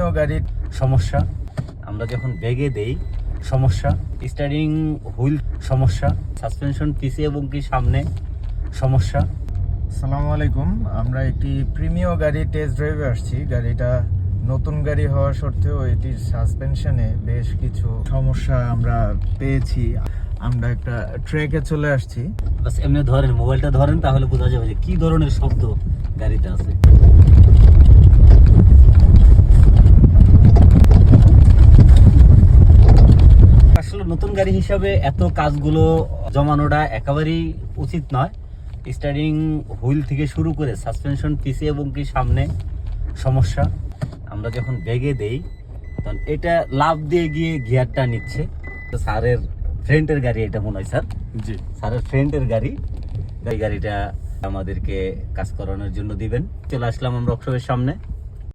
প্রিমিয় গাড়ির সমস্যা, আমরা যখন ব্রেকে দেই সমস্যা, স্টারিং হুইল সমস্যা, সাসপেনশন পিছে এবং কি সামনে সমস্যা। আসসালামু আলাইকুম। আমরা একটি প্রিমিয় গাড়ি টেস্ট ড্রাইভে আসছি। গাড়িটা নতুন গাড়ি হওয়া সত্ত্বেও এটির সাসপেনশনে বেশ কিছু সমস্যা আমরা পেয়েছি। আমরা একটা ট্র্যাকে চলে আসছি। বাস এমনি ধরেন, মোবাইলটা ধরেন, তাহলে বোঝা যাবে যে কি ধরনের শব্দ গাড়িতে আছে। আসলে নতুন গাড়ি হিসাবে এত কাজগুলো জমানোটা একেবারেই উচিত নয়। স্টারিং হুইল থেকে শুরু করে সাসপেনশন পিছে এবং কি সামনে সমস্যা। আমরা যখন ব্রেকে দেই তখন এটা লাফ দিয়ে গিয়ে গিয়ারটা নিচ্ছে। তো স্যারের ফ্রেন্ডের গাড়ি এটা মনে হয়, স্যার জি, স্যারের ফ্রেন্ডের গাড়ি। গাড়িটা আমাদেরকে কাজ করানোর জন্য দিবেন। চলে আসলাম আমরা ওয়ার্কশপের সামনে।